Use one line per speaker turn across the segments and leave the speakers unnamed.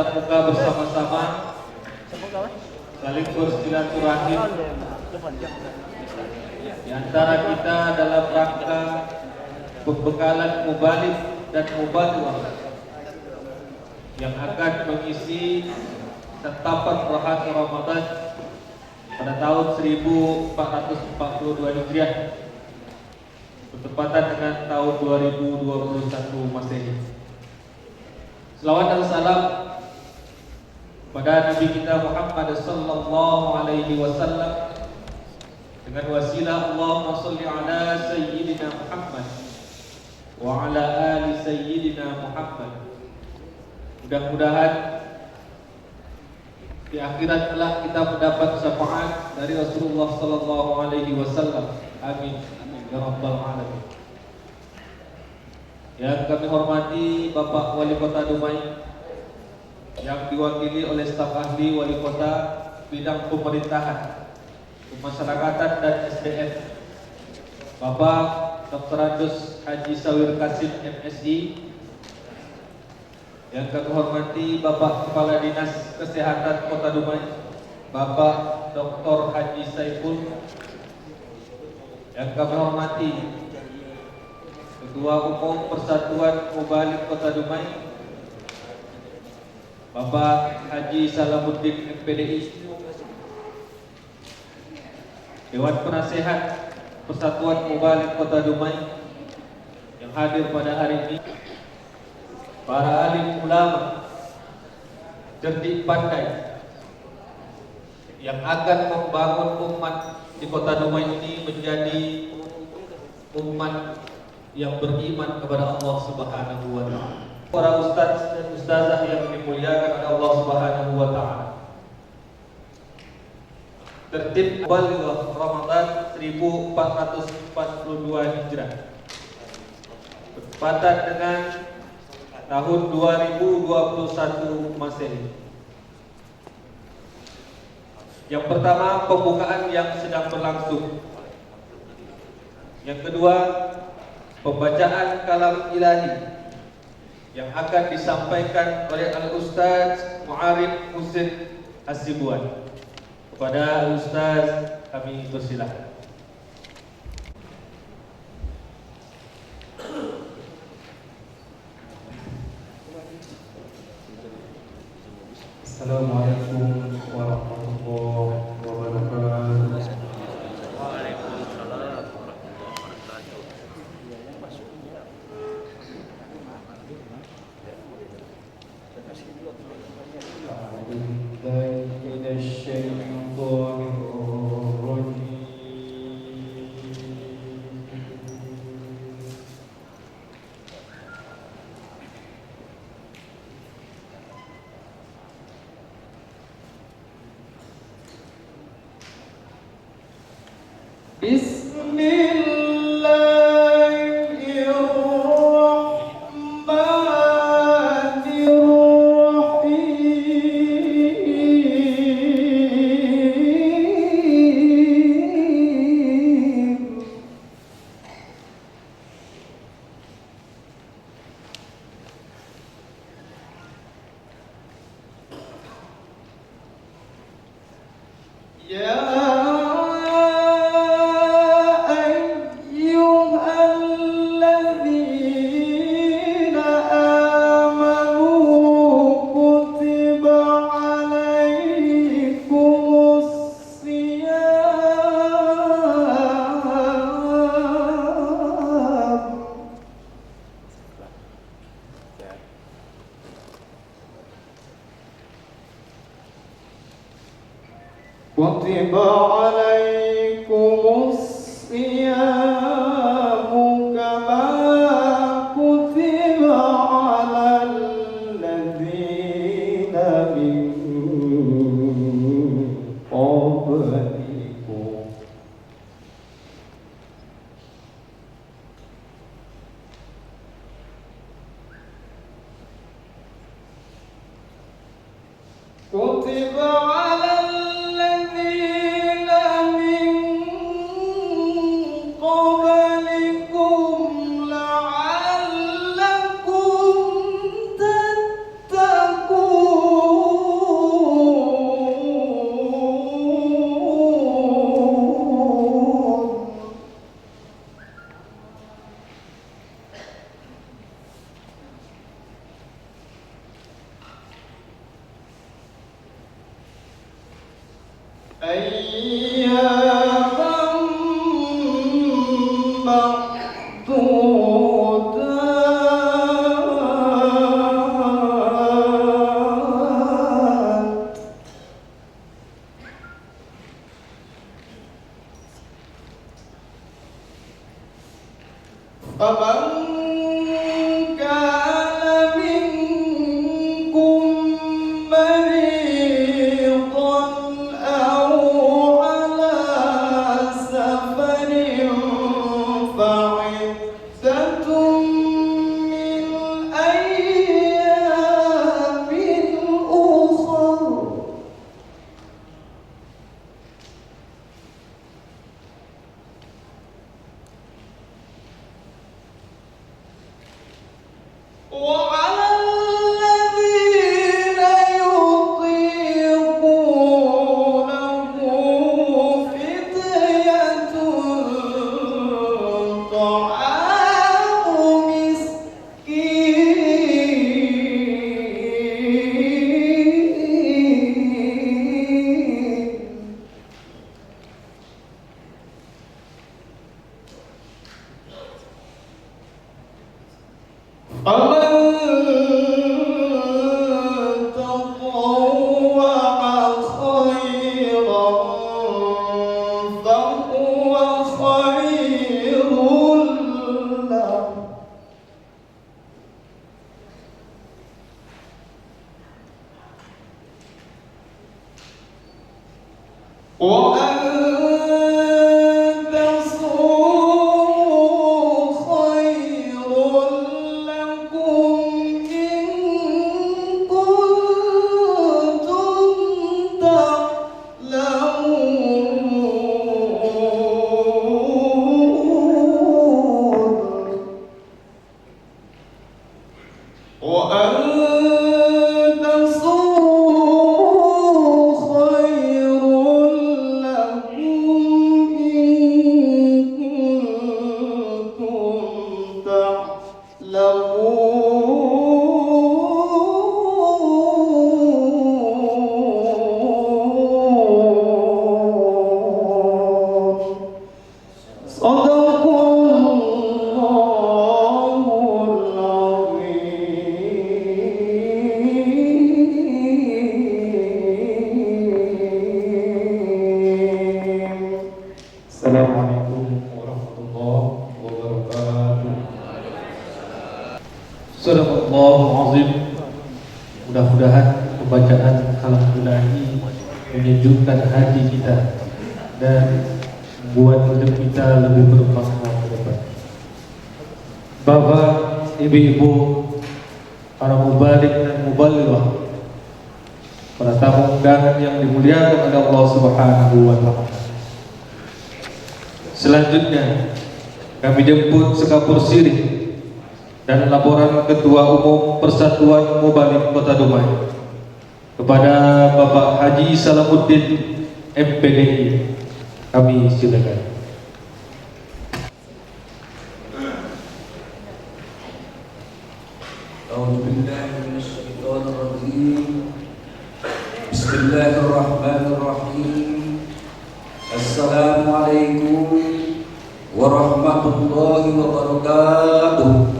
bertatap muka bersama-sama, saling bersilaturahim di antara kita dalam rangka pembekalan mubalik dan mubaligh yang akan mengisi tetapan rohani Ramadan pada tahun 1442 Hijriah bertepatan dengan tahun 2021 Masehi. Selawat dan salam pada Nabi kita Muhammad sallallahu alaihi wasallam dengan wasilah Allahumma shalli ala sayyidina Muhammad wa ala ali sayyidina Muhammad. Mudah-mudahan di akhirat kelak kita mendapat syafaat dari Rasulullah sallallahu alaihi wasallam. Amin. Ya rabbal alamin. Yang kami hormati Bapak Wali Kota Dumai yang diwakili oleh staf ahli Wali Kota bidang pemerintahan, pemasyarakatan dan SDM, Bapak Dr. Andus Haji Sawir Kasim MSI. Yang kami hormati Bapak Kepala Dinas Kesehatan Kota Dumai, Bapak Dr. Haji Saiful. Yang kami hormati Ketua Umum Persatuan Mubaligh Kota Dumai, Bapak Haji Salamuddin MPDI. Dewan Penasehat Persatuan Mubaligh Kota Dumai yang hadir pada hari ini, para alim ulama cerdik pandai yang akan membangun umat di Kota Dumai ini menjadi umat yang beriman kepada Allah Subhanahu wa taala. Para ustaz dan ustazah yang dimuliakan oleh Allah Subhanahu wa taala. Tertib Mubaligh Ramadan 1442 Hijrah bertepatan dengan tahun 2021 Masehi. Yang pertama, pembukaan yang sedang berlangsung. Yang kedua, pembacaan kalam ilahi yang akan disampaikan oleh Al-Ustaz Mu'arif Husin Hasibuan. Kepada Al-Ustaz kami persilahkan.
Assalamualaikum warahmatullahi wabarakatuh.
Waalaikumsalam warahmatullahi wabarakatuh.
كتب عليكم الصيام كما كتب على الذين من قبلكم كتب على الذين من قبلكم لعلكم تتقون
Assalamualaikum warahmatullahi wabarakatuh. Sadaqallahul azim. Mudah-mudahan pembacaan alhamdulillah ini menyejukkan hati kita dan membuat hidup kita lebih bermakna ke depan. Bapak, ibu-ibu, para mubalik dan muballighah, para tamu undangan yang dimuliakan oleh Allah Subhanahu wa taala. Selanjutnya kami jemput sekapur sirih dan laporan Ketua Umum Persatuan Mubalik Kota Dumai kepada Bapak Haji Salamuddin MPDI. Kami silakan.
Bismillahirrahmanirrahim. Assalamualaikum warahmatullahi wabarakatuh.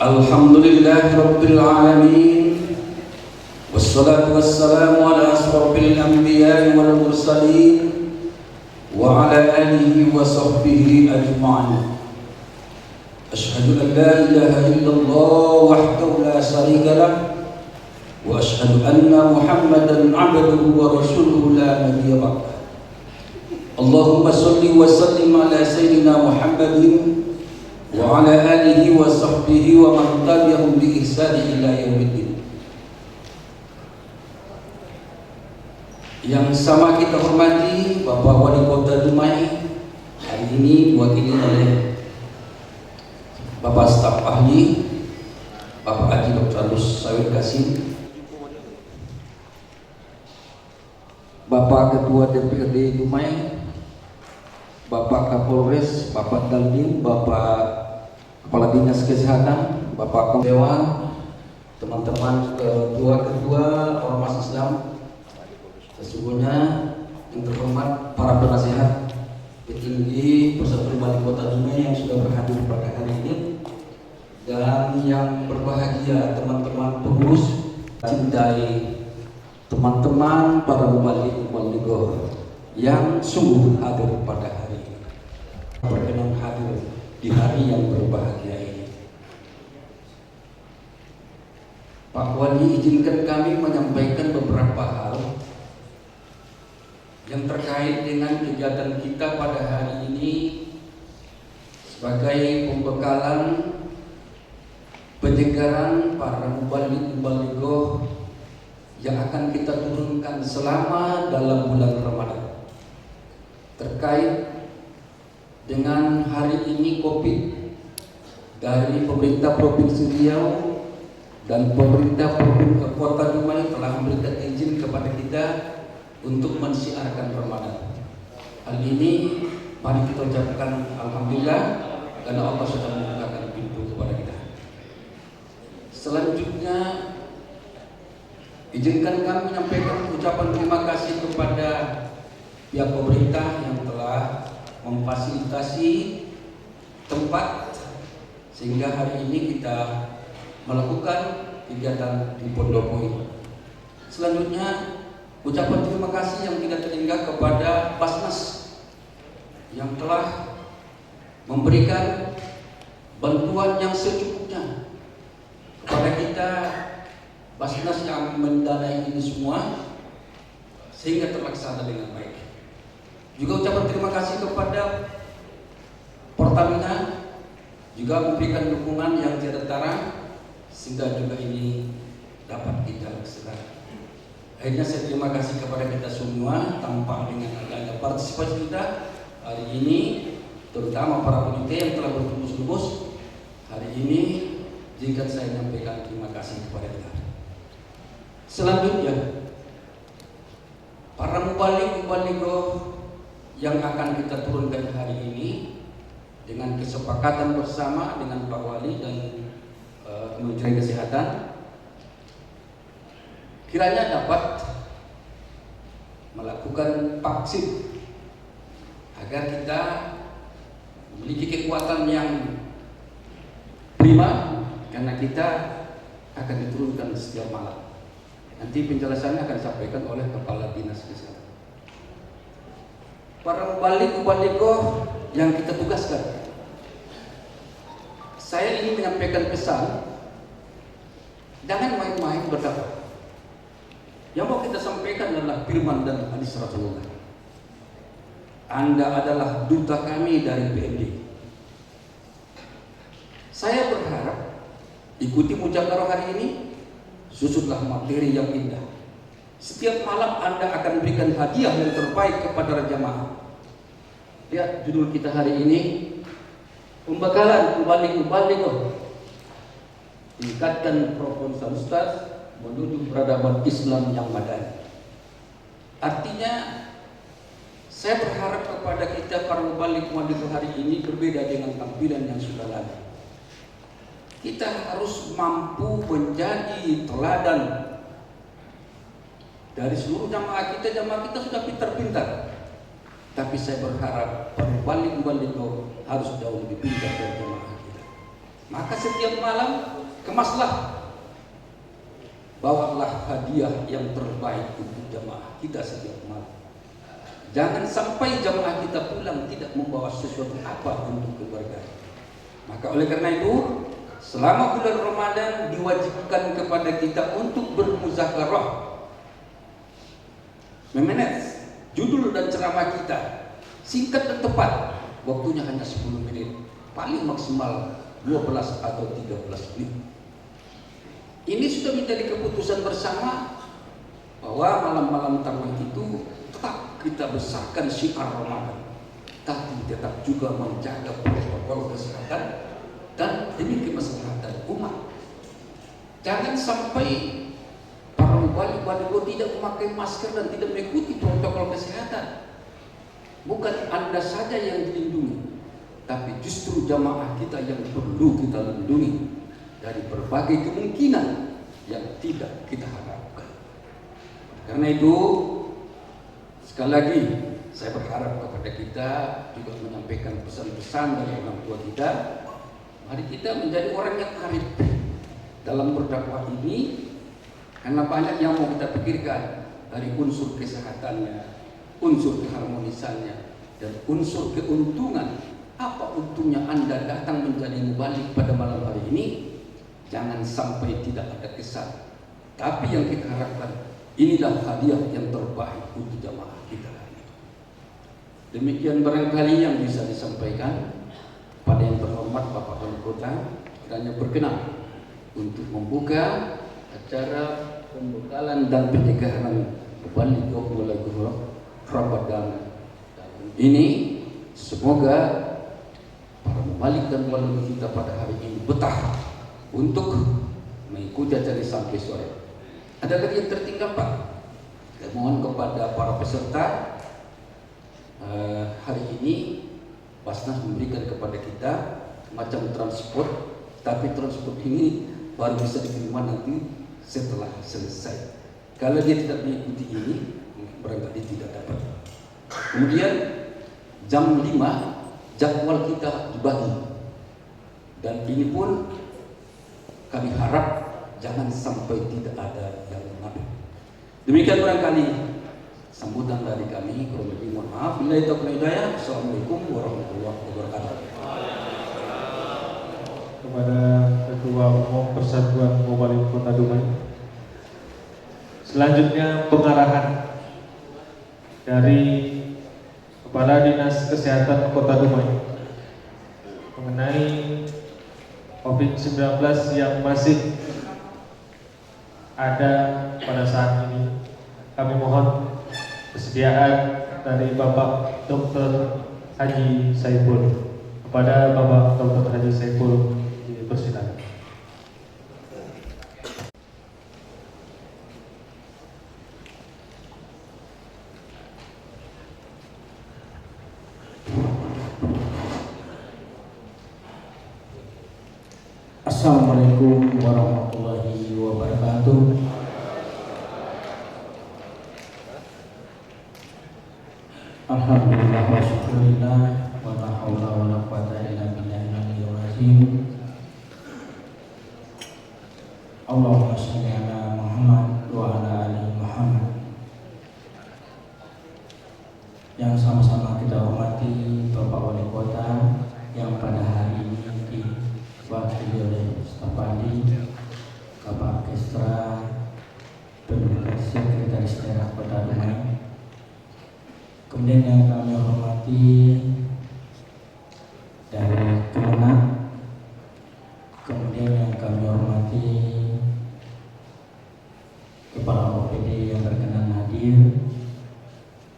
Alhamdulillahi rabbil alamin. Wassalatu wassalamu ala asrafil anbiya'i wal mursalin wa ala alihi wa sahbihi ajma'in. Asyhadu an la ilaha illallah wahdahu la syarika lah wa asyhadu anna Muhammadan 'abduhu wa rasuluhu la nabiyya ba'dah. Allahumma shalli wa sallim ala sayyidina Muhammadin wa ala alihi wa sahbihi wa man tabi'ahum bi ihsan ila yaumiddin. Yang sama kita hormati Bapak Wali Kota Dumai, hari ini diwakili oleh Bapak Staf Ahli Bapak Haji Dr. Agus Sawit Kasim, Bapak Ketua DPRD Dumai, Bapak Kapolres, Bapak Daldim, Bapak Kepala Dinas Kesehatan, Bapak Dewan, teman-teman ketua Ormas Islam, sesungguhnya yang terhormat para penasihat petinggi Persatuan Wali Kota Dumai yang sudah berhadir pada hari ini, dan yang berbahagia teman-teman pengurus, cintai teman-teman para mubalik yang sungguh hadir pada hari ini, berkenan hadir di hari yang berbahagia ini. Pak Wali, izinkan kami menyampaikan beberapa hal yang terkait dengan kegiatan kita pada hari ini sebagai pembekalan penyegaran para mubalik-mubalighah yang akan kita turunkan selama dalam bulan Ramadan terkait dengan hari ini COVID dari pemerintah Provinsi Riau dan pemerintah Provinsi Kota Dumai telah memberikan izin kepada kita untuk mensiarkan Ramadan. Hal ini mari kita ucapkan alhamdulillah karena Allah sudah membukakan pintu kepada kita. Selanjutnya izinkan kami menyampaikan ucapan terima kasih kepada pihak pemerintah yang telah memfasilitasi tempat sehingga hari ini kita melakukan kegiatan di Pondopo ini. Selanjutnya ucapan terima kasih yang tidak terhingga kepada Basnas yang telah memberikan bantuan yang secukupnya kepada kita, Basnas yang mendanai ini semua sehingga terlaksana dengan baik. Juga ucapan terima kasih kepada Pertamina juga memberikan dukungan yang tiada tara sehingga juga ini dapat kita laksanakan. Akhirnya saya terima kasih kepada kita semua tanpa dengan adanya partisipasi kita hari ini, terutama para panitia yang telah bertumus-tumus hari ini. Jika saya menyampaikan terima kasih kepada kita. Selanjutnya, para mubalik-mubalighah yang akan kita turunkan hari ini dengan kesepakatan bersama dengan Pak Wali dan Kementerian Kesehatan, kiranya dapat melakukan vaksin agar kita memiliki kekuatan yang prima, karena kita akan diturunkan setiap malam. Nanti penjelasannya akan disampaikan oleh Kepala Dinas Kesehatan. Para mubalik-mubalighah yang kita tugaskan, saya ingin menyampaikan pesan, jangan main-main berdakwah. Yang mau kita sampaikan adalah firman dan hadis Rasulullah. Anda adalah duta kami dari PMD. Saya berharap ikuti mujakarah hari ini, susutlah materi yang indah. Setiap malam Anda akan berikan hadiah yang terbaik kepada jamaah. Lihat judul kita hari ini, pembekalan mubalik-mubalighah, tingkatkan profesionalitas menuju peradaban Islam yang madani. Artinya saya berharap kepada kita para mubalik-mubalighah hari ini berbeda dengan tampilan yang sudah lalu. Kita harus mampu menjadi teladan dari seluruh jamaah kita. Jamaah kita sudah pintar-pintar, tapi saya berharap para mubalik-mubalighah harus jauh lebih pintar dari jamaah kita. Maka setiap malam kemaslah, bawalah hadiah yang terbaik untuk jamaah kita setiap malam. Jangan sampai jamaah kita pulang tidak membawa sesuatu apa untuk keluarga. Maka oleh karena itu, selama bulan Ramadan diwajibkan kepada kita untuk bermuzakarah, memanage judul dan ceramah kita singkat dan tepat, waktunya hanya 10 menit, paling maksimal 12 atau 13 menit. Ini sudah menjadi keputusan bersama bahwa malam-malam tarawih itu tetap kita besarkan syiar Ramadan, tapi tetap juga menjaga protokol kesehatan dan demi kemaslahatan umat. Jangan sampai para mubalik-mubalighah tidak memakai masker dan tidak mengikuti protokol kesehatan. Bukan Anda saja yang dilindungi, tapi justru jamaah kita yang perlu kita lindungi dari berbagai kemungkinan yang tidak kita harapkan. Karena itu sekali lagi saya berharap kepada kita juga menyampaikan pesan-pesan dari orang tua kita. Mari kita menjadi orang yang arif dalam berdakwah ini, karena banyak yang mau kita pikirkan, dari unsur kesehatannya, unsur keharmonisannya, dan unsur keuntungan. Apa untungnya Anda datang menjadi mubalik pada malam hari ini? Jangan sampai tidak ada kesan. Tapi yang kita harapkan, inilah hadiah yang terbaik untuk jamaah kita. Demikian barangkali yang bisa disampaikan. Pada yang terhormat Bapak Wali Kota, kiranya berkenan untuk membuka acara pembekalan dan penyegaran mubalik Ramadan ini. Semoga para mubalik dan wali kita pada hari ini betah untuk mengikuti acara sampai sore. Ada lagi yang tertinggal Pak? Saya mohon kepada para peserta, hari ini Basnas memberikan kepada kita macam transport, tapi transport ini baru bisa diterima nanti setelah selesai. Kalau dia tidak mengikuti ini, barangkali tidak dapat. Kemudian jam 5 jadwal kita dibagi, dan ini pun kami harap jangan sampai tidak ada yang mengambil. Demikian barangkali sambutan dari kami. Kurang lebih mohon maaf. Billahi taufiq wal hidayah. Assalamualaikum warahmatullahi wabarakatuh.
Kepada Ketua Umum Persatuan Mubalik Kota Dumai. Selanjutnya pengarahan dari Kepala Dinas Kesehatan Kota Dumai mengenai COVID-19 yang masih ada pada saat ini. Kami mohon kesediaan dari Bapak Dr. Haji Saiful. Kepada Bapak Dr. Haji Saiful dipersilakan.
Assalamualaikum warahmatullahi wabarakatuh. Alhamdulillah wa syukurillah wa la haula wa la quwwata illa billahil aliyyil azim. Allahumma shalli ala Muhammad wa ala ali Muhammad. Yang sama-sama kita hormati Bapak Wali Kota yang pada hari ini diwakili oleh staf ahli, Bapak Orkestra, Penduduk Sekretaris Daerah Kota Dumai. Kemudian yang kami hormati dari Kemenag, kemudian yang kami hormati Kepala OPD yang berkenan hadir,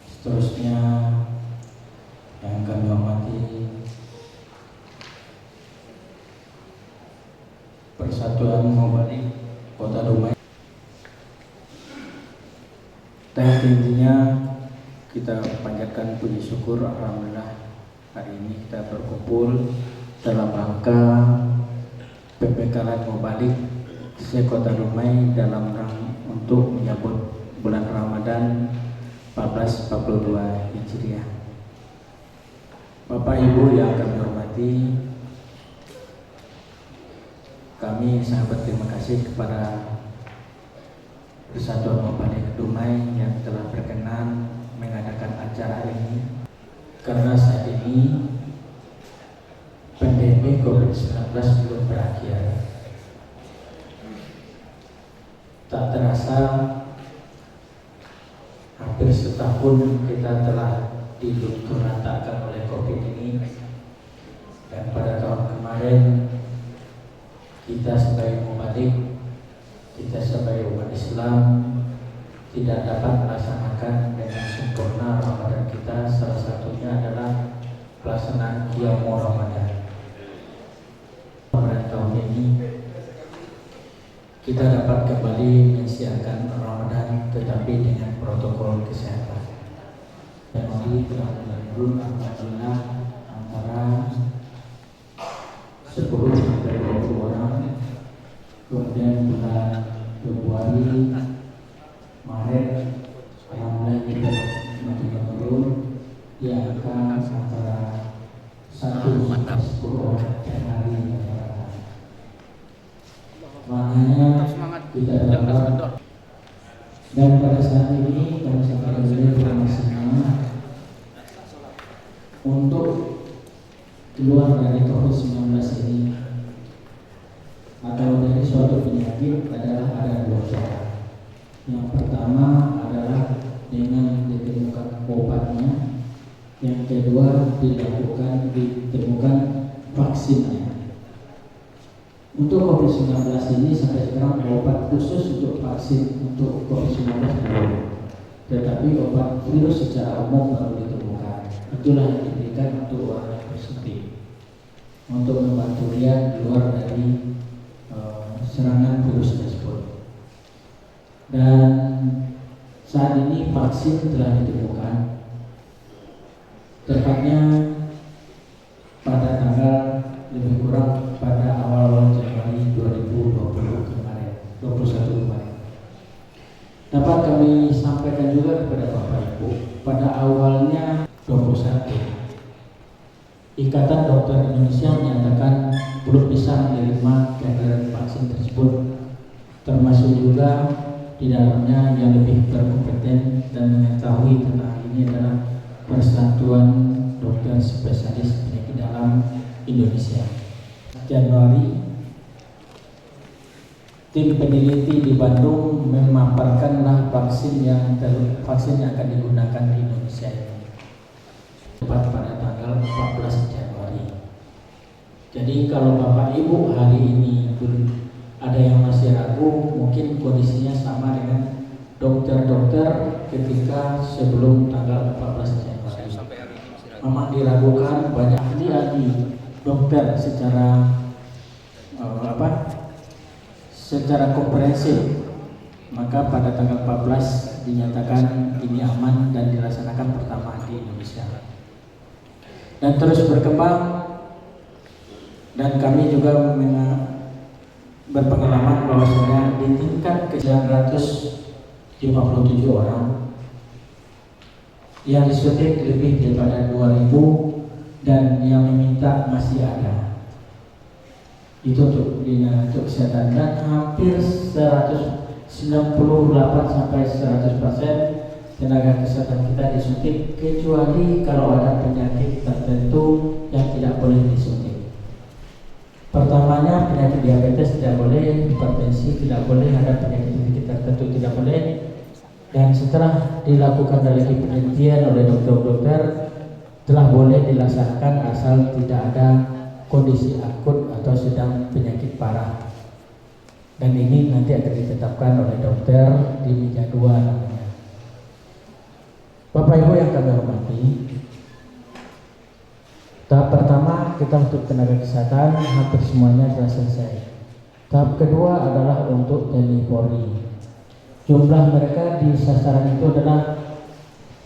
seterusnya yang kami hormati Persatuan Mubalik Kota Dumai. Dan intinya kita panjatkan puji syukur, alhamdulillah hari ini kita berkumpul dalam rangka pembekalan mubalik se-Kota Dumai dalam rangka untuk menyambut bulan Ramadan 1442 Hijriah. Bapak Ibu yang kami hormati, kami sangat berterima kasih kepada Persatuan Mubalik Dumai yang telah berkenan mengadakan acara ini, karena saat ini pandemi COVID-19 belum berakhir. Tak terasa hampir setahun kita telah diluntur-lantakkan oleh COVID ini, dan pada tahun kemarin kita sebagai mubalik, kita sebagai umat Islam tidak dapat melaksanakan dengan sempurna Ramadan kita. Salah satunya adalah pelaksanaan Qiyamul Ramadan. Pada tahun ini kita dapat kembali mensiarkan Ramadan, tetapi dengan protokol kesehatan. Dan ini telah menurun alhamdulillah antara 10 sampai 20 orang. Kemudian bulan Februari, Maret, alhamdulillah kita makin menurun di angka antara 1 sampai 10 orang per hari. Makanya kita berharap, dan pada saat ini kami sampaikan informasinya untuk keluar dari COVID-19 ini atau dari suatu penyakit adalah ada 2 cara. Yang pertama adalah dengan ditemukan obatnya, yang kedua ditemukan vaksinnya. Untuk COVID-19 ini sampai sekarang obat khusus untuk vaksin untuk COVID-19 belum, tetapi obat virus secara umum baru ditemukan. Itulah yang diberikan untuk orang yang positif untuk membantu dia keluar dari serangan virus tersebut. Dan saat ini vaksin telah ditemukan, tepatnya pada tanggal lebih kurang pada awal Januari 2020 kemarin, 21 kemarin. Dapat kami sampaikan juga kepada Bapak Ibu, pada awalnya 21 Ikatan Dokter Indonesia menyatakan belum bisa menerima kehadiran vaksin tersebut, termasuk juga di dalamnya yang lebih berkompeten dan mengetahui tentang ini adalah Persatuan Dokter Spesialis Penyakit Dalam Indonesia. Januari, tim peneliti di Bandung memaparkanlah vaksin yang akan digunakan di Indonesia ini, tepat pada tanggal 14 Januari. Jadi kalau Bapak Ibu hari ini ada yang masih ragu, mungkin kondisinya sama dengan dokter-dokter ketika sebelum tanggal 14 Januari. Memang diragukan, banyak ahli-ahli dokter secara secara komprehensif. Maka pada tanggal 14 dinyatakan ini aman dan dilaksanakan pertama di Indonesia. Dan terus berkembang, dan kami juga berpengalaman bahwasanya di tingkat ke 957 orang yang disuntik lebih daripada 2.000 dan yang meminta masih ada. Itu untuk kesehatan, dan hampir 198 sampai 100% tenaga kesehatan kita disuntik, kecuali kalau ada penyakit tertentu yang tidak boleh disuntik. Pertamanya penyakit diabetes tidak boleh, hipertensi tidak boleh, ada penyakit tertentu tidak boleh. Dan setelah dilakukan lagi penelitian oleh dokter-dokter, telah boleh dilaksanakan asal tidak ada kondisi akut atau sedang penyakit parah. Dan ini nanti akan ditetapkan oleh dokter di meja 2 namanya. Bapak Ibu yang kami hormati, tahap pertama kita untuk tenaga kesehatan hampir semuanya sudah selesai. Tahap kedua adalah untuk TNI Polri. Jumlah mereka di sasaran itu adalah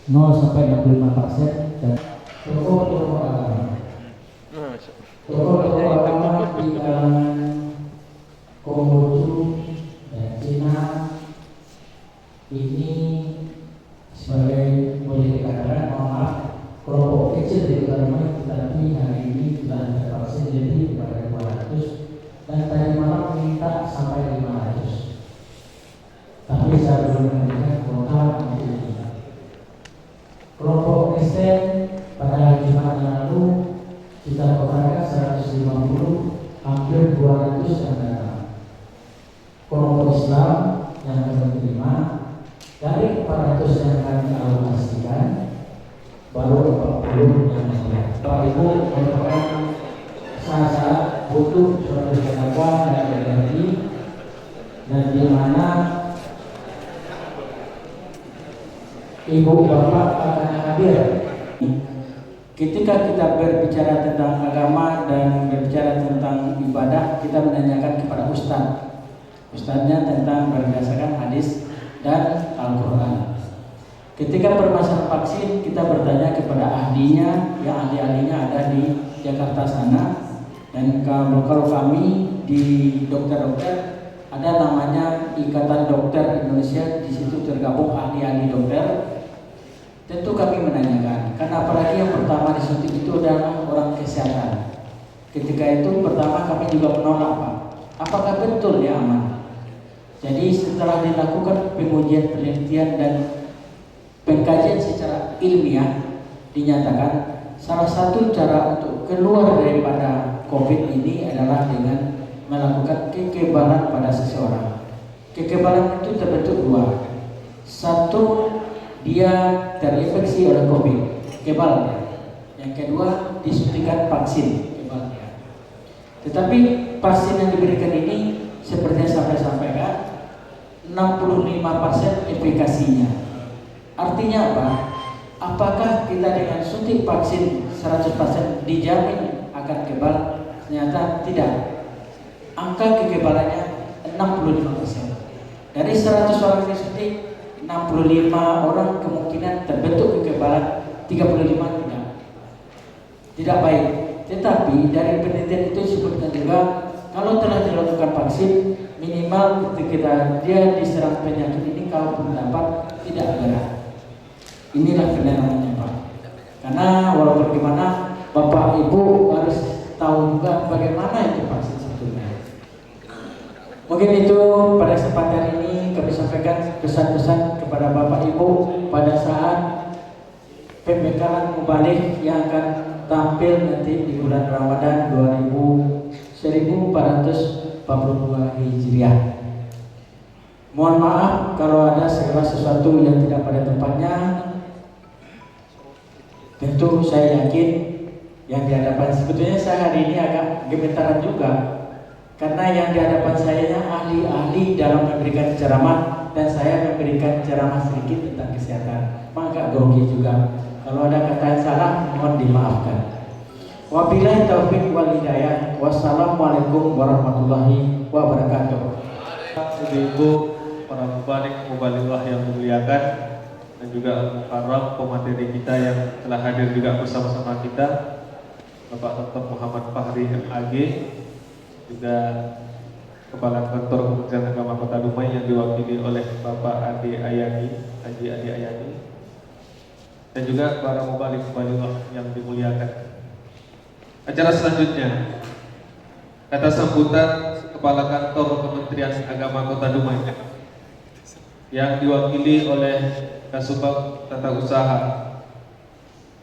0 sampai 65% dan tokoh-tokoh agama. Tokoh-tokoh agama di kalangan Konghucu dan Cina ini sebagai boleh dikatakan, mohon maaf, kelompok kecil di agama, tetapi hari ini telah tervaksin lebih daripada 200 dan tadi malam minta sampai 500. Tapi saya belum memberikan kuota untuk ini. Kelompok Kristen pada Jumat yang lalu kita kotakan 150, hampir 200 yang datang. Kelompok Islam yang kami terima dari 400 yang kami alokasikan, baru 40 yang datang. Bapak Ibu merupakan saat butuh suatu pengakuan dan berbagi, dan di mana Ibu Bapak akan hadir. Ketika kita berbicara tentang agama dan berbicara tentang ibadah, kita menanyakan kepada Ustadznya tentang berdasarkan hadis dan Al-Quran. Ketika permasalahan vaksin, kita bertanya kepada ahlinya, yang ahli-ahlinya ada di Jakarta sana. Dan kalau kami di dokter-dokter ada namanya Ikatan Dokter Indonesia, di situ tergabung ahli-ahli dokter. Tentu kami menanyakan, karena apalagi yang pertama disuntik itu adalah orang kesehatan. Ketika itu pertama kami juga menolak, Pak, apakah betul dia aman? Jadi setelah dilakukan pengujian, penelitian dan pengkajian secara ilmiah, dinyatakan salah satu cara untuk keluar daripada COVID ini adalah dengan melakukan kekebalan pada seseorang. Kekebalan itu terbentuk dua. Satu, dia terinfeksi oleh COVID, kebal dia. Yang kedua, disuntikan vaksin, kebal dia. Tetapi vaksin yang diberikan ini seperti yang saya sampaikan, 65% efikasinya. Artinya apa? Apakah kita dengan suntik vaksin 100% dijamin akan kebal? Ternyata tidak. Angka kekebalannya 65%. Dari 100 orang disuntik, 65 orang kemungkinan terbentuk kekebalan, 35 tidak. Tidak baik. Tetapi dari penelitian itu disebutkan juga, kalau telah dilakukan vaksin, minimal ketika dia diserang penyakit ini, kalau dapat tidak berat. Inilah kebenarannya, Pak. Karena walaupun gimana, Bapak Ibu harus tahu juga bagaimana itu vaksin sebetulnya. Mungkin itu pada kesempatan ini kami sampaikan pesan-pesan kepada Bapak Ibu pada saat pembekalan mubalik yang akan tampil nanti di bulan Ramadan 1442 Hijriah. Mohon maaf kalau ada segala sesuatu yang tidak pada tempatnya. Tentu saya yakin yang di hadapan, sebetulnya saya hari ini agak gemetaran juga, karena yang di hadapan saya ahli-ahli dalam memberikan ceramah, dan saya memberikan ceramah sedikit tentang kesehatan, maka grogi juga. Kalau ada kata yang salah, mohon dimaafkan. Wabillahi taufiq wal hidayah. Wassalamualaikum warahmatullahi wabarakatuh.
Ibu-ibu, para mubalik yang dimuliakan, dan juga al-mukarram pemateri kita yang telah hadir juga bersama-sama kita, Bapak Dr. Muhammad Fahri MAG, juga Kepala Kantor Kementerian Agama Kota Dumai yang diwakili oleh Bapak Ade Ayani, Haji Ade Ayani, dan juga para mubalik yang dimuliakan. Acara selanjutnya, kata sambutan Kepala Kantor Kementerian Agama Kota Dumai yang diwakili oleh Kasubag Tata Usaha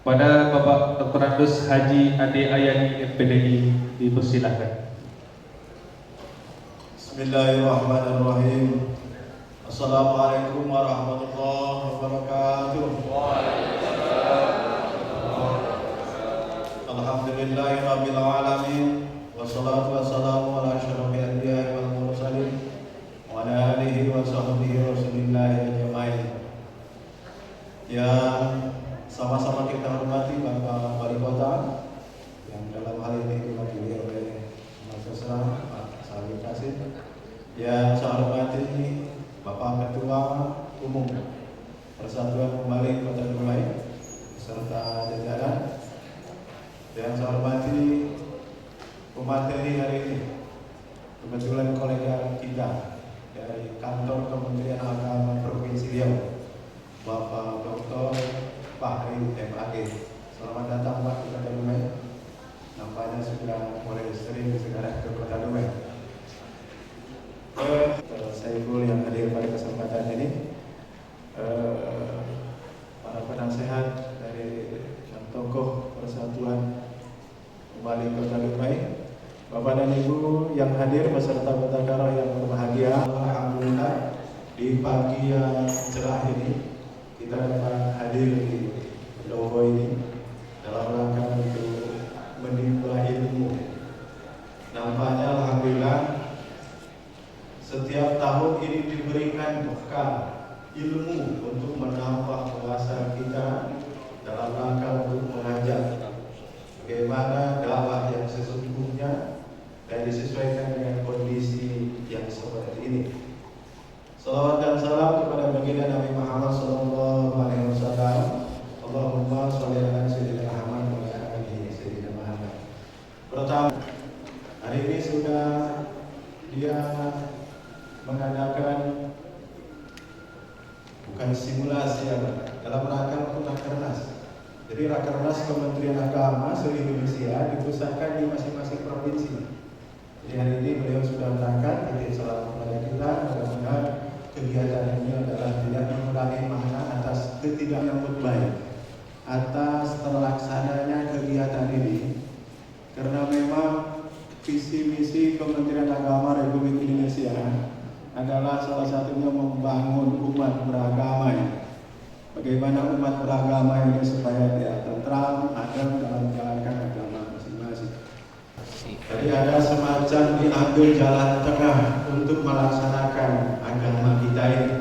pada Bapak Dr. Andus Haji Ade Ayani MPDI, dipersilakan.
Bismillahirrahmanirrahim. Assalamualaikum warahmatullahi wabarakatuh. Alhamdulillahirabbil alamin, wassalatu wassalamu ala asyrofil anbiya'i wal mursalin wa ala alihi wa sahbihi rasulillahi ajmain. Yang sama-sama kita hormati Bapak Wali Kota, yang dalam hal ini diwakili oleh Mas Esra, Pak Salih Kasim, yang saya hormati Bapak Ketua Umum Persatuan Mubalik Kota Dumai beserta jajaran, yang saya hormati pemateri hari ini, kebetulan kolega kita dari Kantor Kementerian Agama Provinsi Riau, Bapak Dr. Fahri MAG. Selamat datang Pak di Kota Dumai. Nampaknya sudah mulai sering sekarang ke Kota Dumai. Saiful yang hadir pada kesempatan ini, para penasehat dari tokoh Persatuan Mubalik Kota Dumai, Bapak dan Ibu yang hadir beserta Betakarah yang berbahagia. Alhamdulillah di pagi yang cerah ini kita dapat hadir di Logo ini dalam rangka untuk menimba ilmu. Nampaknya alhamdulillah setiap tahun ini diberikan bekal ilmu untuk menambah wawasan kita dalam rangka untuk mengajar bagaimana dakwah yang sesungguhnya dan disesuaikan dengan kondisi yang seperti ini. Salawat dan salam kepada baginda Nabi Muhammad SAW. Allahumma sholli ala sayyidina Muhammad wa ala alihi sayyidina Muhammad. Pertama, hari ini sudah dia mengadakan bukan simulasi ya, dalam rangka untuk Rakernas. Jadi Rakernas Kementerian Agama se-Indonesia dipusatkan di masing-masing provinsi. Jadi hari ini beliau sudah berangkat, jadi selamat kepada kita. Mudah-mudahan kegiatan ini adalah tidak mengurangi makna atas ketidaknyambut baik atas terlaksananya kegiatan ini, karena memang visi misi Kementerian Agama Republik Indonesia adalah salah satunya membangun umat beragama. Bagaimana umat beragama ini supaya dia tentram, adem dalam menjalankan agama masing-masing. Jadi ada semacam diambil jalan tengah untuk melaksanakan agama kita ini.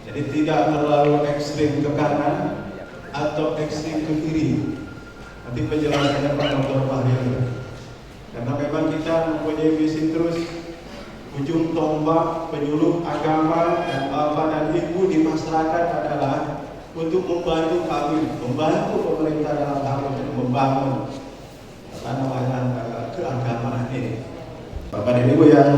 Jadi tidak terlalu ekstrim ke kanan atau ekstrim ke kiri. Nanti penjelasannya Pak Dr. Fahri. Karena memang kita mempunyai visi terus, ujung tombak penyuluh agama dan bapak dan ibu di masyarakat adalah untuk membantu kami, membantu pemerintah dalam hal untuk membangun keagamaan ini. Bapak dan ibu yang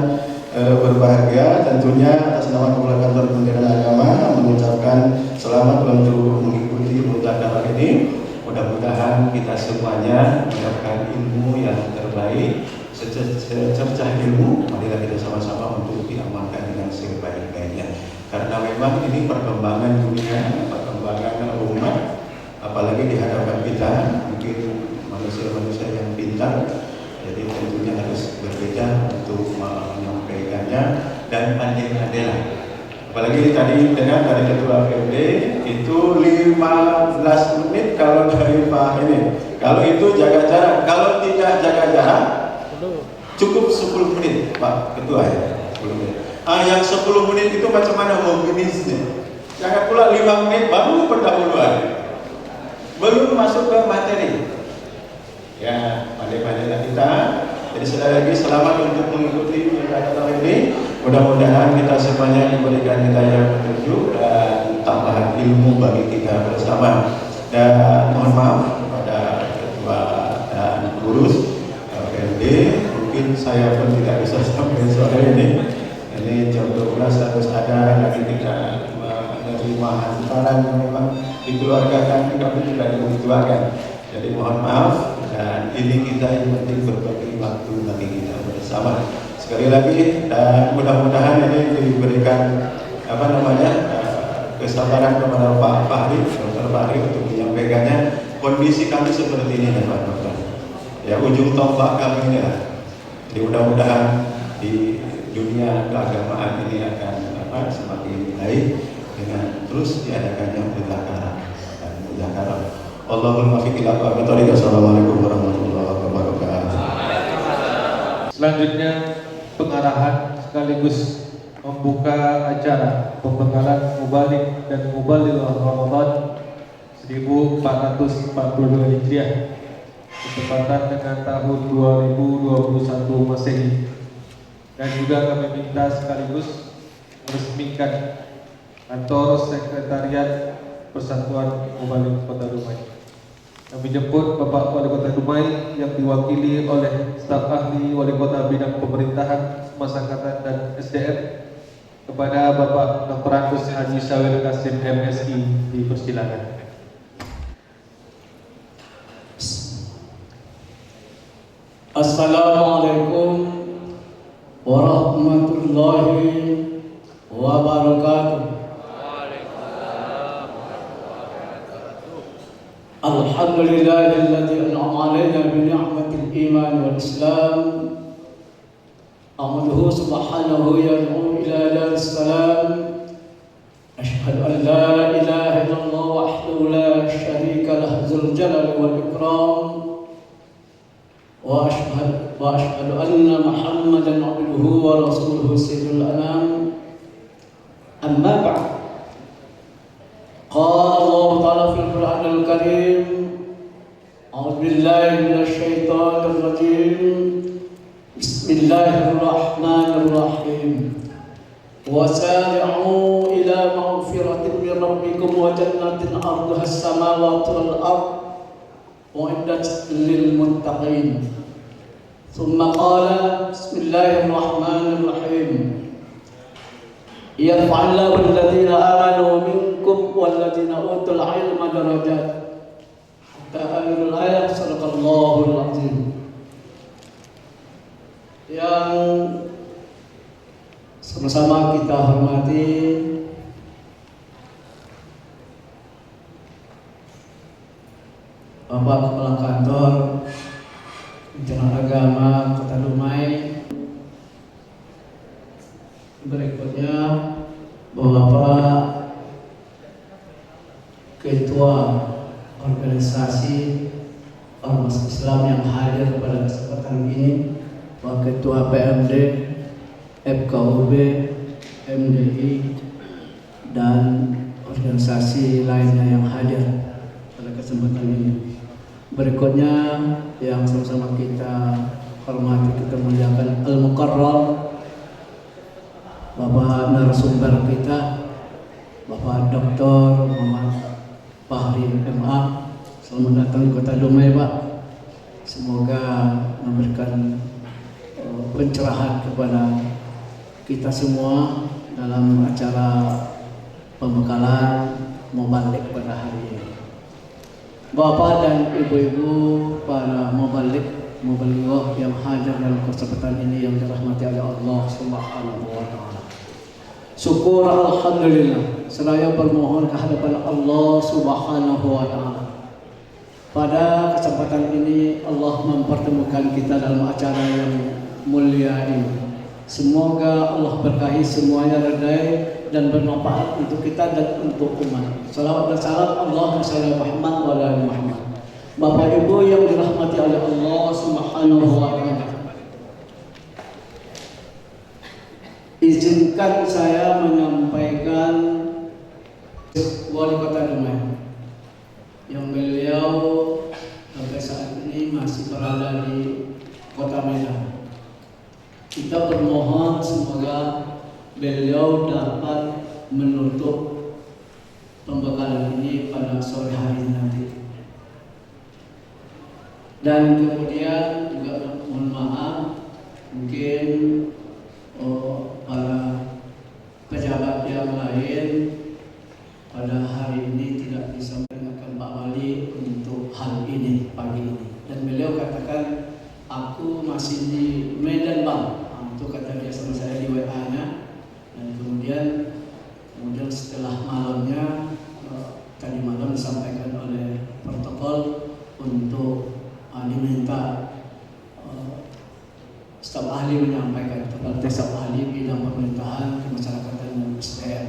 berbahagia, tentunya atas nama Kepala Kantor Kementerian Agama mengucapkan selamat untuk mengikuti mukadimah ini. Mudah-mudahan kita semuanya mendapatkan ilmu yang terbaik, secercah ilmu. Marilah kita sama-sama untuk diamalkan dengan sebaik-baiknya. Karena memang ini perkembangan dunia, perkembangan umat, apalagi di hadapan kita mungkin manusia-manusia yang pintar. Jadi tentunya harus berbeda untuk menyampaikannya dan pandai-pandailah. Apalagi tadi dengar dari Ketua PMD itu 15 menit kalau dari Pak ini. Kalau itu jaga jarak, kalau tidak jaga jarak cukup 10 menit Pak Ketua ya. 10 menit. Yang 10 menit itu macam mana mau jenisnya? Jangan pula 5 menit baru pendahuluan. Belum masuk ke materi. Ya, pandai-pandailah kita. Jadi sekali lagi selamat untuk mengikuti kegiatan ini. Mudah-mudahan kita semuanya diberikan hidayah petunjuk dan tambahan ilmu bagi kita bersama. Dan mohon maaf kepada ketua dan pengurus PMD, mungkin saya pun tidak bisa sampai sore ini. Ini jam 12 harus ada, lagi tidak menerima hantaran yang memang dikeluarkan, kami juga dikeluarkan. Jadi mohon maaf, dan ini kita yang penting berbagi waktu bagi kita bersama. Sekali lagi, dan mudah-mudahan ini diberikan kesabaran kepada Pak Fahri, Dr. Fahri untuk menyampaikannya. Kondisi kami seperti ini ya Pak Dr. Ya, ujung tombak kami ini ya. Jadi mudah-mudahan di dunia keagamaan ini akan semakin baik dengan terus diadakannya muzakarah dan muzakarah. Allahumma fiqh ila aqwamit. Assalamualaikum warahmatullahi wabarakatuh.
Selanjutnya pengarahan sekaligus membuka acara pembekalan mubalik dan mubalil Ramadan 1442 Hijriah bertepatan dengan tahun 2021 Masehi. Dan juga kami minta sekaligus meresmikan kantor sekretariat Persatuan Mubalik Kota Dumai. Kami jemput Bapak Wali Kota Dumai yang diwakili oleh staf ahli Wali Kota bidang pemerintahan, pemasyarakatan dan SDM kepada Bapak Dr. Andes Haji Syawir Kasim MSI, dipersilakan.
Assalamualaikum warahmatullahi wabarakatuh. Alhamdulillahilladzi an'ama 'alaina bi ni'matil iman wal islam. Ahmaduhu subhanahu yad'u ila daris salam. Ashhadu an la ilaha illallah wahdahu la syarika lahu dzul jalali wal ikram. Wa ashhadu anna Muhammadan 'abduhu wa rasuluhu sayyidul anam. Amma ba'd. Qala Allah Ta'ala fil Qur'anil Karim, A'udzu billahi minasy syaithanir rajim. Bismillahirrahmanirrahim. Wasari'u ila maghfiratin min rabbikum wa jannatin 'arduha as-samawati wal ardh u'iddat lil muttaqin. Tsumma qala bismillahirrahmanirrahim. Yarfa'illahu alladhina amanu minkum walladhina utul ilma darajat. Hatta akhirul ayat. Sadaqallahul azim. Yang sama-sama kita hormati Bapak Kepala Kantor Kementerian Agama Kota Dumai. Berikutnya Bapak Ketua Organisasi Ormas Islam yang hadir pada kesempatan ini, Pak Ketua PMD, FKUB, MDI, dan organisasi lainnya yang hadir pada kesempatan ini. Berikutnya yang sama-sama kita hormati, kita muliakan Al-Mukarram, Bapak narasumber kita, Bapak Dr. Muhammad Fahri MA. Selamat datang di Kota Dumai, Pak. Semoga memberikan pencerahan kepada kita semua dalam acara pembekalan Mubalik pada hari ini. Bapak dan ibu-ibu para mubalik yang hadir dalam kesempatan ini yang dirahmati oleh Allah Subhanahu wa taala. Syukur alhamdulillah, seraya bermohon kehadapan Allah Subhanahu wa taala. Pada kesempatan ini Allah mempertemukan kita dalam acara yang mulia ini. Semoga Allah berkahi semuanya, redai dan bermanfaat untuk kita dan untuk umat. Salawat dan salam Allahumma shalli ala Muhammad wa ala ali Muhammad. Bapak Ibu yang dirahmati oleh Allah Subhanahu wa taala. Izinkan saya menyampaikan Wali Kota Dumai yang beliau sampai saat ini masih berada di Kota Medan. Kita bermohon semoga beliau dapat menutup pembekalan ini pada sore hari nanti. Dan kemudian juga mohon maaf, mungkin para pejabat yang lain pada hari ini tidak bisa mendengarkan Pak Wali untuk hal ini pagi ini. Dan beliau katakan, aku masih di Medan Bang. Itu kata dia sama saya di WA-nya. Dan kemudian setelah malamnya tadi malam disampaikan oleh protokol untuk diminta staf ahli menyampaikan kepada staf ahli bidang pemerintahan, kemasyarakatan dan SDM.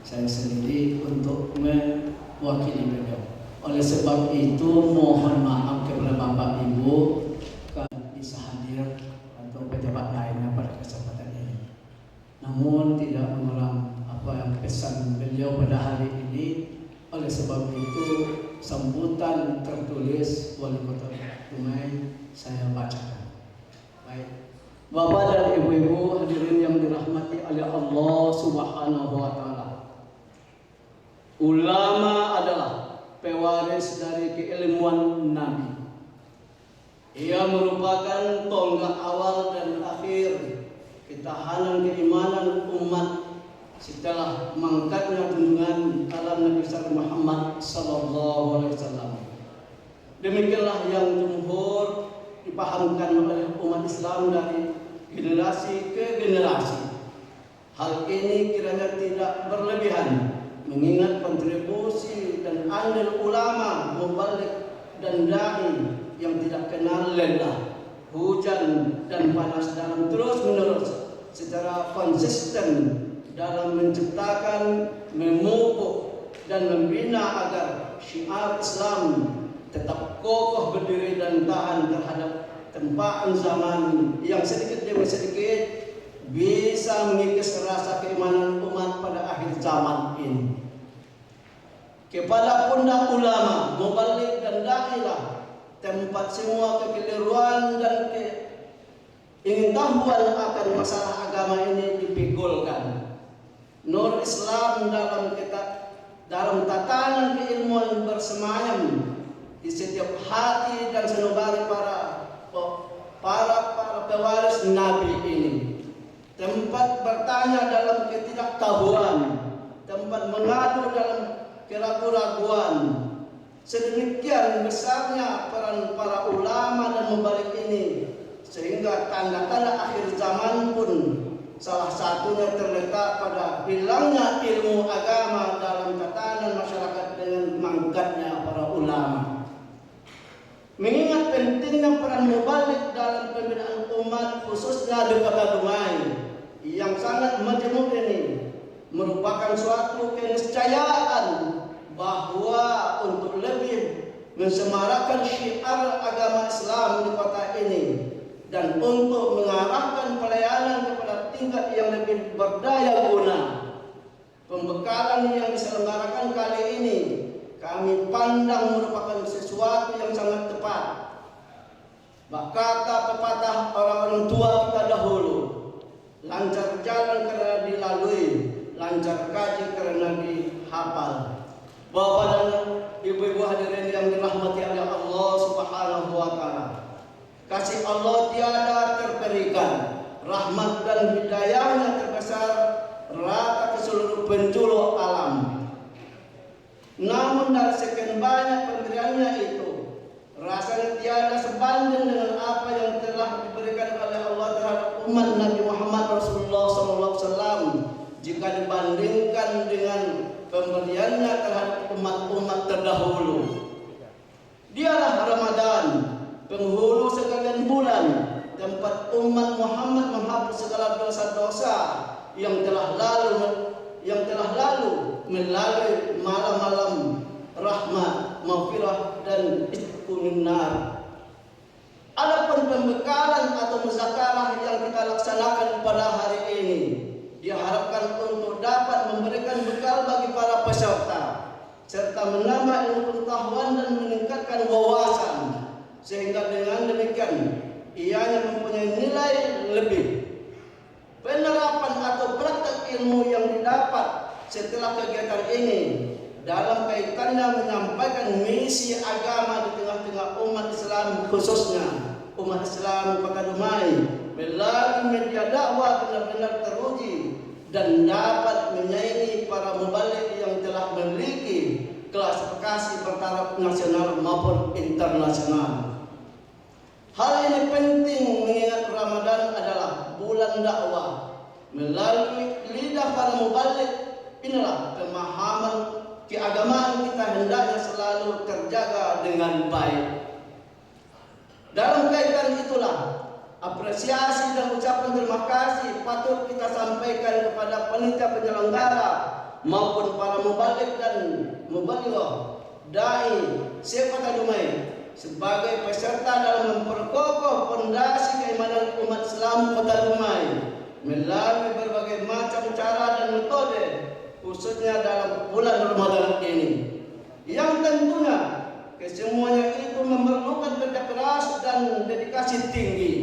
Saya sendiri untuk mewakili beliau. Oleh sebab itu mohon maaf kepada Bapak Ibu kalau bisa hadir atau pejabat lainnya pada kesempatan ini. Namun tidak mengulang apa yang pesan beliau pada hari ini. Oleh sebab itu sambutan tertulis Wali Kota Dumai saya bacakan. Baik, Bapak dan Ibu-ibu hadirin yang dirahmati oleh Allah Subhanahu wa taala. Ulama adalah pewaris dari keilmuan Nabi. Ia merupakan tonggak awal dan akhir ketahanan keimanan umat setelah mangkatnya junjungan alam Nabi Muhammad sallallahu alaihi wasallam. Demikianlah yang jumhur dipahamkan oleh umat Islam dari generasi ke generasi. Hal ini kiranya tidak berlebihan, mengingat kontribusi dan andil ulama, mubalik dan dai yang tidak kenal lelah, hujan dan panas dalam terus-menerus secara konsisten dalam menciptakan, memupuk dan membina agar syiar Islam tetap kokoh berdiri dan tahan terhadap tempaan zaman yang sedikit demi sedikit bisa mengikis rasa keimanan umat pada akhir zaman ini. Kepala pundak ulama, mubalik dan da'ilah, tempat semua kekeliruan dan keingintahuan akan masalah agama ini dipigulkan. Nur Islam dalam tatanan keilmuan bersemayam di setiap hati dan sanubari para pewaris Nabi ini. tempat bertanya dalam ketidaktahuan, tempat mengadu dalam keraguan-raguan. Sedemikian besarnya peran para ulama dan mubalik ini, sehingga tanda-tanda akhir zaman pun salah satunya terletak pada hilangnya ilmu agama dalam tatanan masyarakat dengan mangkatnya para ulama. Mengingat pentingnya peran mubalik dalam pembinaan umat, khususnya di Kota Dumai yang sangat majemuk ini, merupakan suatu keniscayaan bahwa untuk lebih mensemarakan syiar agama Islam di kota ini dan untuk mengarahkan pelayanan kepada tingkat yang lebih berdaya guna, pembekalan yang diselenggarakan kali ini kami pandang merupakan sesuatu yang sangat tepat. Kata pepatah orang-orang tua kita dahulu, lancar jalan karena dilalui, lancar kaji karena dihafal. Bapak dan ibu-ibu hadirin yang dirahmati oleh Allah Subhanahu wa taala, kasih Allah tiada terperikan, rahmat dan hidayahnya terbesar rata ke seluruh penjuru alam. Namun dari sekian banyak pemberiannya itu, rasanya tiada sebanding dengan apa yang telah diberikan oleh Allah terhadap umat Nabi Muhammad Rasulullah SAW jika dibandingkan dengan pemberiannya terhadap umat-umat terdahulu. Dialah Ramadan, penghulu sekalian bulan, tempat umat Muhammad menghapus segala dosa-dosa yang telah lalu melalui malam-malam rahmat, maghfirah dan isqun nar. Adapun pembekalan atau muzakarah yang kita laksanakan pada hari ini diharapkan untuk dapat memberikan bekal bagi para peserta serta menambah ilmu pengetahuan dan meningkatkan wawasan, sehingga dengan demikian ianya mempunyai nilai lebih. Penerapan atau praktek ilmu yang didapat setelah kegiatan ini dalam kaitannya menyampaikan misi agama di tengah-tengah umat Islam, khususnya umat Islam Kota Dumai, melalui media dakwah benar-benar teruji dan dapat menyaingi para mubalik yang telah memiliki klasifikasi bertaraf nasional maupun internasional. Hal ini penting mengingat Ramadan adalah bulan dakwah. Melalui lidah para mubalik inilah pemahaman keagamaan kita hendaknya selalu terjaga dengan baik. Dalam kaitan itulah apresiasi dan ucapan terima kasih patut kita sampaikan kepada panitia penyelenggara maupun para mubalik dan mubalighah dai Kota Dumai sebagai peserta dalam memperkokoh fondasi keimanan umat Islam Kota Dumai melalui berbagai macam cara dan metode, khususnya dalam bulan Ramadan ini, yang tentunya kesemuanya itu memerlukan kerja keras dan dedikasi tinggi.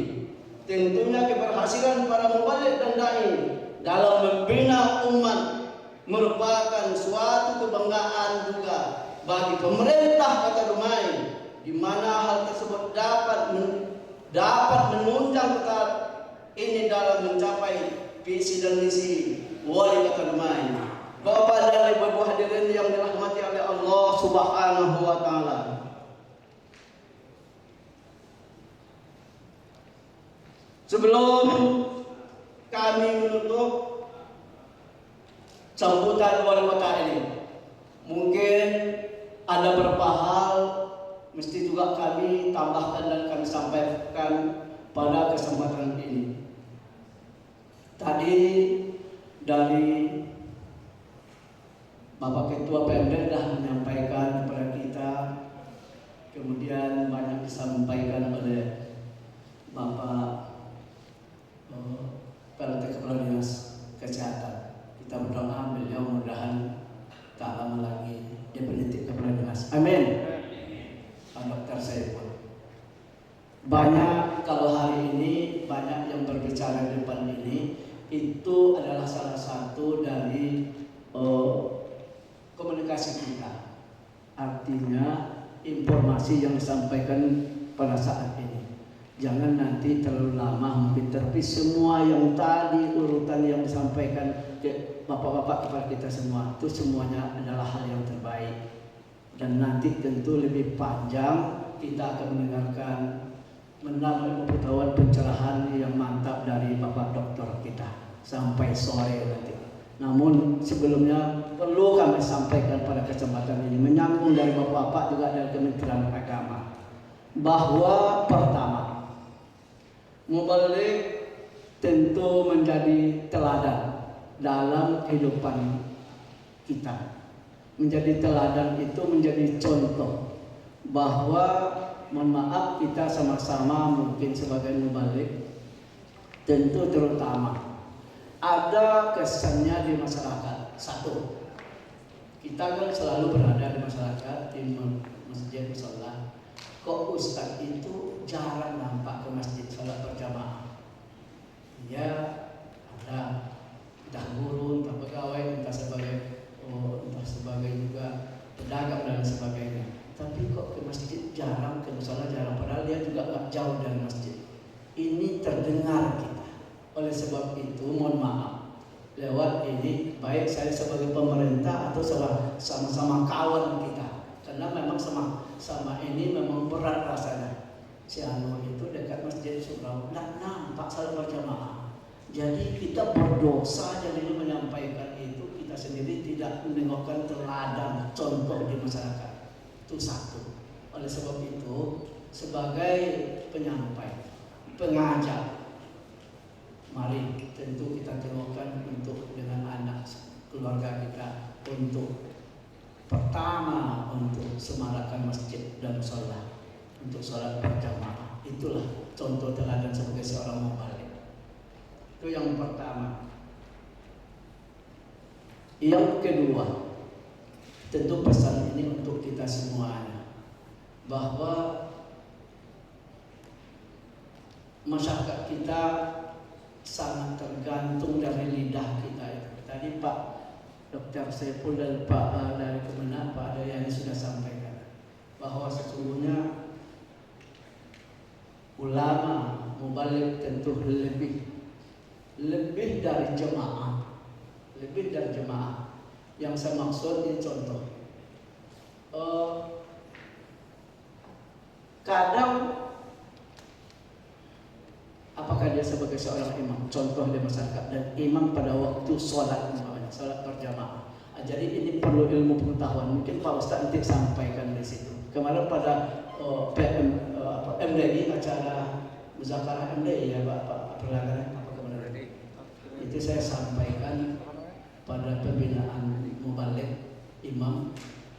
Tentunya keberhasilan para mubalik dan dai dalam membina umat merupakan suatu kebanggaan juga bagi pemerintah Kota Dumai, di mana hal tersebut dapat menunjang kota ini dalam mencapai visi dan misi wali Kota Dumai. Bapak dan ibu-ibu hadirin yang dirahmati oleh Allah Subhanahu wa taala. Sebelum kami menutup sambutan wali kota ini, mungkin ada beberapa hal mesti juga kami tambahkan dan kami sampaikan pada kesempatan ini. Tadi dari Bapak Ketua PMD sudah menyampaikan kepada kita, kemudian banyak disampaikan oleh Bapak PLT Kepala Dinas Kesehatan. Kita berdoa beliau mudah-mudahan tak lama lagi dia penyidik Kepala Dinas. Amin. Pak Dokter Saiful. Banyak kalau hari ini banyak yang berbicara di depan ini, itu adalah salah satu dari komunikasi kita. Artinya informasi yang disampaikan pada saat ini. Jangan nanti terlalu lama mungkin, tapi semua yang tadi urutan yang disampaikan bapak-bapak kepada kita semua itu semuanya adalah hal yang terbaik. Dan nanti tentu lebih panjang kita akan mendengarkan menambah pengetahuan pencerahan yang mantap dari Bapak Doktor kita sampai sore nanti. Namun sebelumnya perlu kami sampaikan pada kesempatan ini menyambung dari Bapak-bapak juga dari Kementerian Agama bahwa pertama, mubalik tentu menjadi teladan dalam kehidupan kita. Menjadi teladan itu menjadi contoh bahwa mohon maaf kita sama-sama mungkin sebagai mubalik tentu terutama ada kesannya di masyarakat. Satu, kita kan selalu berada di masyarakat di masjid musola. Kok ustaz itu jarang nampak ke masjid salat berjamaah? Ya ada, entah guru, entah pegawai, entah sebagai juga pedagang dan sebagainya. Tapi kok ke masjid jarang, ke musola jarang, padahal dia juga gak jauh dari masjid. Ini terdengar kita. Oleh sebab itu mohon maaf lewat ini, baik saya sebagai pemerintah atau sama-sama kawan kita, karena memang sama ini memang berat rasanya. Si Anu itu dekat masjid Surau tidak nampak salat berjamaah. Jadi kita berdosa jadi menyampaikan itu, kita sendiri tidak menengokkan teladan contoh di masyarakat. Itu satu. Oleh sebab itu sebagai penyampai, pengajar, mari tentu kita tengokkan untuk dengan anak keluarga kita untuk pertama untuk semarakan masjid dan sholat, untuk sholat berjamaah. Itulah contoh teladan sebagai seorang mubalik. Itu yang pertama. Yang kedua, tentu pesan ini untuk kita semuanya bahwa masyarakat kita sangat tergantung dari lidah kita itu. Tadi Pak Dr. Saiful dan Pak dari Kemenak, Pak Dayani sudah sampaikan bahwa sesungguhnya ulama mubalik tentu lebih dari jemaah, lebih dari jemaah. Yang saya maksud ini contoh. Kadang apakah dia sebagai seorang imam, contoh di masyarakat, dan imam pada waktu sholat, sholat berjamaah. Jadi ini perlu ilmu pengetahuan. Mungkin Pak Ustaz nanti sampaikan di situ. Kemarin pada MDI, acara muzakarah MDI ya Pak Perlagan, apa kemarin itu saya sampaikan pada pembinaan mubalik imam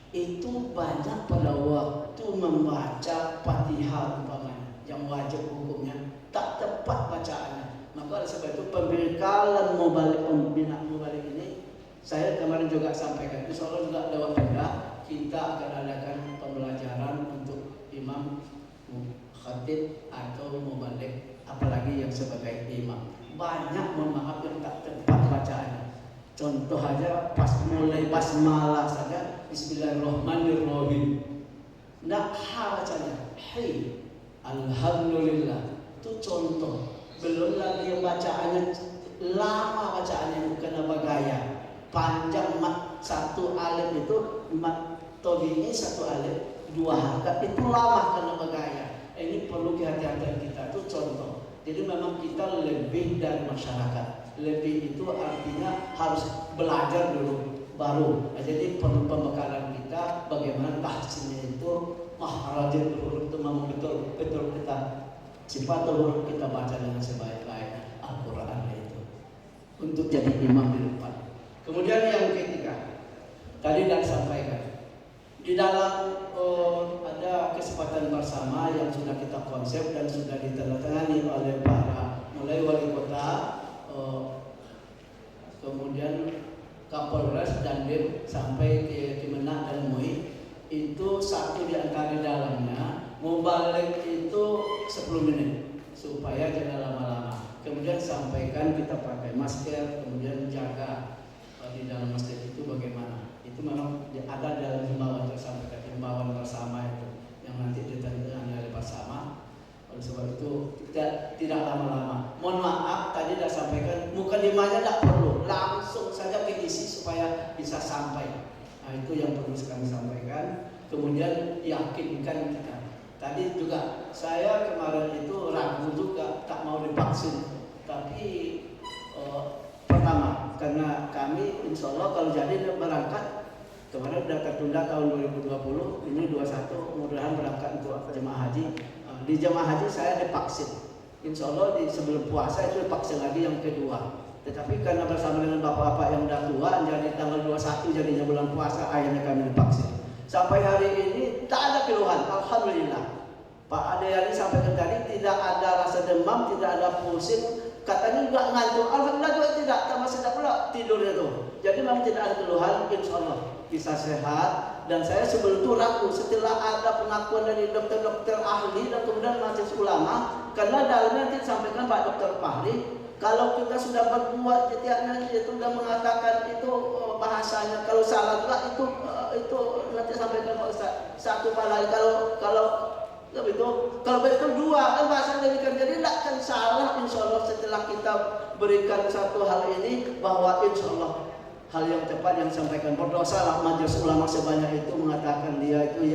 itu banyak pada waktu membaca Fatihah umpamanya yang wajib hukumnya tak tepat bacaannya. Maka oleh sebab itu pembekalan pembinaan mubalik ini saya kemarin juga sampaikan, insya Allah juga lewat Pemda kita akan adakan pembelajaran untuk imam, khatib atau mubalik, apalagi yang sebagai imam. Banyak mohon maaf yang tak tepat bacaannya. Contoh aja pas mulai basmalah saja Bismillahirrahmanirrahim, ndak ha bacanya, hey alhamdulillah. Itu contoh. Belum lagi yang bacaannya lama, bacaannya bukan apa gaya panjang, mat satu alif itu mat tobi'i satu alif 2 harakat itu lama karena bergaya. Ini perlu kehati-hatian kita. Itu contoh. Jadi memang kita lebih dari masyarakat. Lebih itu artinya harus belajar dulu baru. Jadi perlu pembekalan kita bagaimana tahsinnya itu maharajin huruf itu memang betul kita sifat huruf kita baca dengan sebaik-baiknya Al-Quran itu untuk jadi imam di depan. Kemudian yang ketiga tadi sudah disampaikan di dalam ada kesempatan bersama yang sudah kita konsep dan sudah ditandatangani oleh para mulai wali kota, kemudian Kapolres dan Dim sampai ke Kemenak dan MUI. Itu satu di antara dalamnya mubalik itu 10 menit supaya jangan lama-lama. Kemudian sampaikan kita pakai masker, kemudian jaga di dalam masjid itu bagaimana. Itu memang ada dalam himbauan tersampaikan, himbauan bersama itu yang nanti ditentukan oleh bersama. Oleh sebab itu tidak lama-lama. Mohon maaf tadi sudah sampaikan, mukadimahnya tidak perlu, langsung saja ke isi supaya bisa sampai. Nah itu yang perlu kami sampaikan. Kemudian yakinkan kita. Tadi juga saya kemarin itu ragu juga, tak mau divaksin. Tapi pertama karena kami insya Allah kalau jadi berangkat kemarin sudah tertunda tahun 2020, ini 21 mudah-mudahan berangkat untuk jemaah haji. Di jemaah haji saya divaksin. Insya Allah sebelum puasa itu divaksin lagi yang kedua. Tetapi karena bersama dengan bapak-bapak yang sudah tua, jadi tanggal 21 jadinya bulan puasa, akhirnya kami divaksin. Sampai hari ini tak ada keluhan, alhamdulillah. Pak Adeyani sampaikan tadi tidak ada rasa demam, tidak ada pusing, katanya juga ngantuk. Alhamdulillah juga tidak, tambah sedap pula tidurnya tuh. Jadi memang tidak ada keluhan, insya Allah bisa sehat. Dan saya sebelum itu ragu setelah ada pengakuan dari dokter-dokter ahli dan kemudian majelis ulama, karena dalamnya nanti disampaikan Pak Dokter Fahri, kalau kita sudah berbuat setiapnya itu sudah mengatakan itu bahasanya, kalau salah juga itu nanti sampaikan Pak Ustaz. Satu palai kalau betul dua kan bahasa demikian, jadi tidak akan salah insya Allah setelah kita berikan satu hal ini, bahwa insya Allah hal yang tepat yang disampaikan. Berdosalah majelis ulama sebanyak itu mengatakan dia itu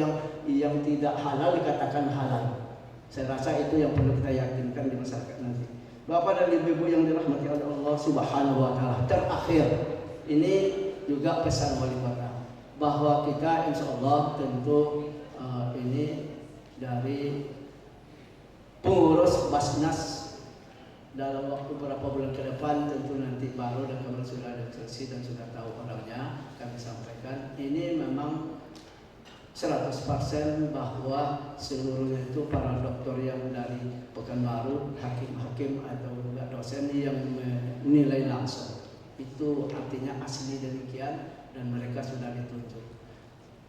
yang tidak halal dikatakan halal. Saya rasa itu yang perlu kita yakinkan di masyarakat nanti. Bapak dan ibu-ibu yang dirahmati oleh Allah Subhanahu wa taala. Terakhir, ini juga pesan wali kota bahwa kita insya Allah tentu ini dari pengurus Basnas dalam waktu beberapa bulan ke depan, tentu nanti baru dan kemarin sudah ada seleksi dan sudah tahu orangnya, kami sampaikan ini memang 100% bahwa seluruhnya itu para dokter yang dari Pekanbaru, hakim-hakim atau juga dosen yang menilai langsung. Itu artinya asli demikian dan mereka sudah ditunjuk.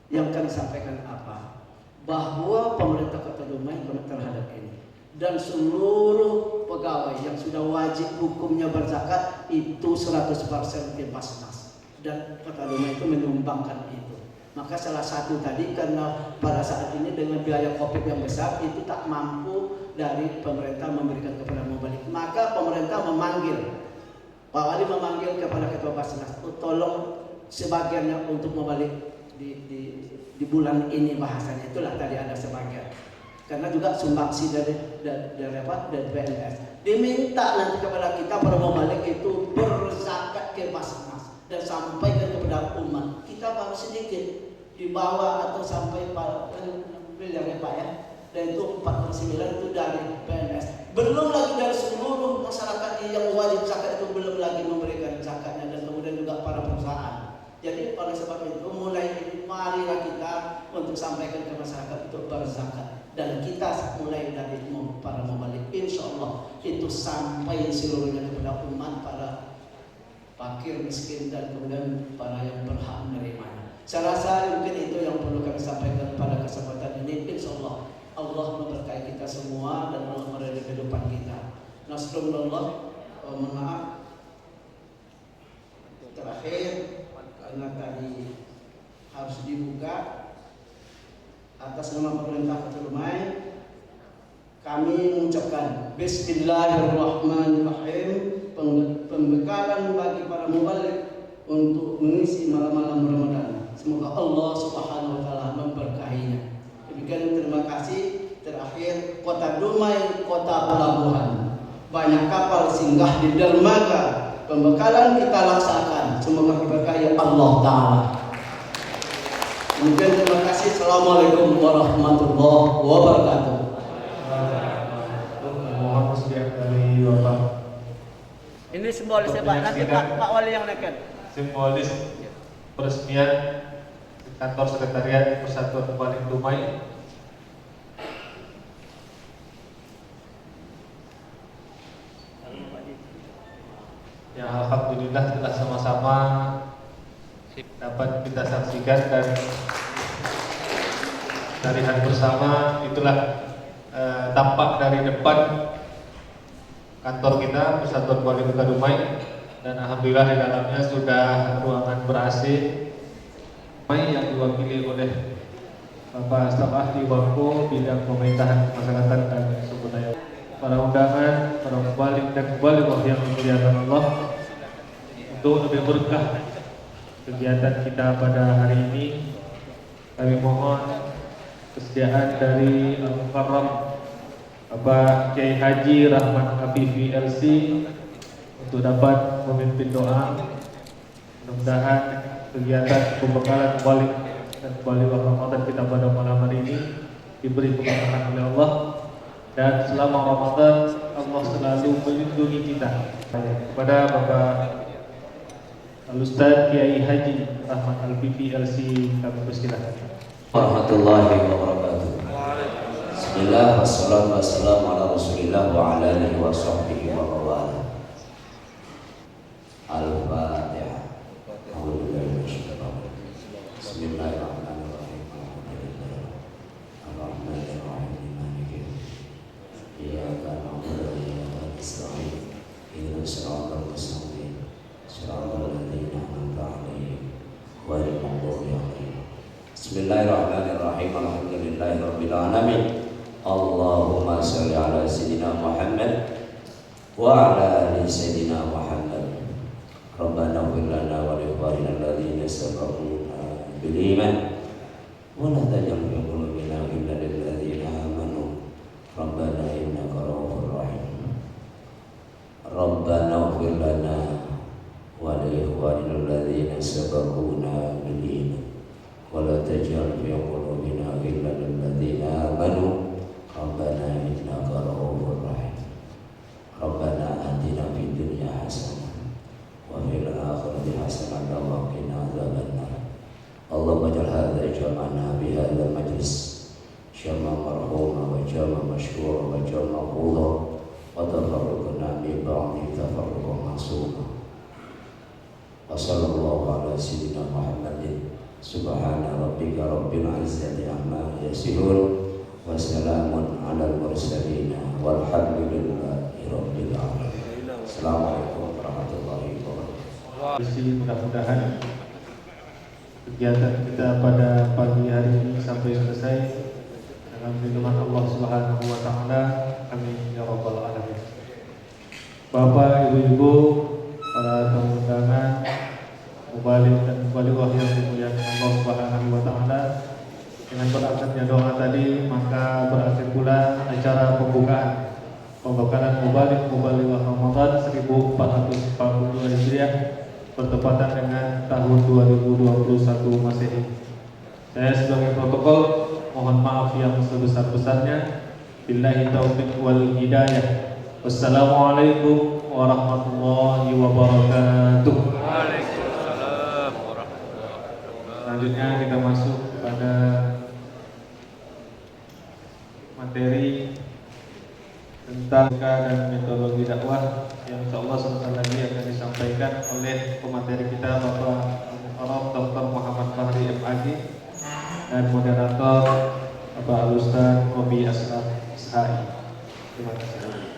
Yang kami sampaikan apa? Bahwa pemerintah Kota Dumai terhadap ini dan seluruh pegawai yang sudah wajib hukumnya berzakat itu 100% ke Basnas dan Kota Dumai itu menyumbangkan itu. Maka salah satu tadi karena pada saat ini dengan biaya COVID yang besar itu tak mampu dari pemerintah memberikan kepada Mubalik, maka pemerintah memanggil Pak Wali memanggil kepada Ketua Basnas, tolong sebagiannya untuk Mubalik di bulan ini, bahasanya itulah tadi ada sebagian. Karena juga sumbangsi dari PNS diminta nanti kepada kita para Mubalik itu berzakat ke Basnas dan sampaikan kepada umat. Kita baru sedikit di bawah atau sampai miliar ya Pak ya, dan itu 49 itu dari PNS, belum lagi dari seluruh masyarakat yang wajib zakat itu belum lagi memberikan zakatnya, dan kemudian juga para perusahaan. Jadi oleh sebab itu mulai ini marilah kita untuk sampaikan ke masyarakat untuk berzakat, dan kita mulai dari para Mubalik, insya Allah itu sampai seluruhnya kepada umat, para fakir miskin dan kemudian para yang berhak menerimanya. Saya rasa mungkin itu yang perlu kami sampaikan pada kesempatan ini. Insya Allah Allah memberkahi kita semua dan Allah meridai kehidupan kita. Nasrullah, maaf terakhir karena tadi harus dibuka atas nama pemerintah Kota Dumai, kami mengucapkan Bismillahirrahmanirrahim, pembekalan bagi para mubalik untuk mengisi malam-malam Ramadan. Semoga Allah Subhanahu wa taala memberkahinya. Demikian, terima kasih. Terakhir, Kota Dumai kota pelabuhan. Banyak kapal singgah di dermaga. Pembekalan kita laksanakan. Semoga diberkahi Allah taala. Demikian, terima kasih. Assalamualaikum warahmatullahi wabarakatuh.
Mohon persetujuan dari Bapak.
Ini simbolis ya Pak, nanti Pak Wali yang naikkan.
Simbolis peresmian kantor sekretariat Persatuan Mubalik Dumai. Ya, alhamdulillah telah sama-sama dapat kita saksikan dan dari hari bersama itulah tampak dari depan kantor kita Persatuan Mubalik Kota Dumai, dan alhamdulillah di dalamnya sudah ruangan ber-AC yang diwakili oleh Bapak staf ahli Bangko bidang pemerintahan masyarakat dan sumber daya, para undangan, para mubalik dan mubalik yang dimuliakan Allah, untuk lebih berkah kegiatan kita pada hari ini, kami mohon kesediaan dari Al-Mukarram Bapak Kiai Haji Rahmat Afifi LC untuk dapat memimpin doa. Mudah-mudahan kegiatan pembekalan balik dan balik Ramadan kita pada malam hari ini diberi keberkahan oleh Allah, dan selama Ramadan Allah selalu melindungi kita. Kepada Bapak Al-Ustaz Kiai Haji Rahmat Al-Bibi LC kami persilakan.
Warahmatullahi wabarakatuh. Bismillah, wassalatu wassalamu ala rasulillah wa ala alihi wa sahbihi wa mawala. Al-Fatihah. Bismillahirrahmanirrahim. Ar-Rahmanirrahim. Maliki yaumiddin. Iyyaka na'budu wa iyyaka nasta'in. Ihdinas siratal mustaqim. Siratal ladzina an'amta 'alaihim ghairil maghdubi 'alaihim. Bismillahirrahmanirrahim. Alhamdulillahirabbil alamin. Allahumma shalli ala sayyidina Muhammad wa ala ali sayyidina Muhammad. Rabbana ighfir lana wa li ikhwanina alladhina sabaquna bil iman wa la taj'al fi qulubina ghillan lil ladzina amanu. Rabbana innaka ra'ufur rahim. Rabbana ighfir lana wa li ikhwanina alladhina sabaquna bil iman wa la taj'al fi qulubina ghillan lil ladzina amanu. Rabbana innaka ra'ufur rahim. Rabbana atina fid dunya hasanah wa fil akhirati hasanah wa qina adzabannar. Allahumma ij'al hadza jam'ana bi hadzal majlis syam'a marhuma wa jam'a mashkura wa jam'a maqbula wa tafarruqna min ba'di tafarruqan ma'suma. Wa sallallahu ala sayyidina Muhammadin subhana rabbika rabbil izzati amma yasifun. Wassalamun ala al-mursalin walhamdulillahi rabbil alamin. Assalamualaikum warahmatullahi wabarakatuh.
Mudah-mudahan kegiatan kita pada pagi hari ini sampai selesai dalam lindungan Allah Subhanahu wa taala. Amin ya rabbal alamin. Bapak, Ibu-ibu, para tamu undangan, mubalik dan mubaligh yang dimuliakan Allah Subhanahu wa taala, dengan berakhirnya doa tadi, maka berakhir pula acara pembukaan pembekalan mubalik Ramadan 1442 Hijriah bertepatan dengan tahun 2021 Masehi. Saya sebagai protokol mohon maaf yang sebesar-besarnya. Billahi taufiq wal hidayah. Wassalamualaikum warahmatullahi wabarakatuh.
Waalaikumsalam warahmatullahi wabarakatuh.
Selanjutnya kita masuk kepada materi tentang dan metodologi dakwah yang insyaallah sebentar lagi akan disampaikan oleh pemateri kita Bapak Al-Mukarram Dr. Muhammad Fahri MAG dan moderator Bapak Al-Ustaz Robi Ashraf Ishai. Terima kasih.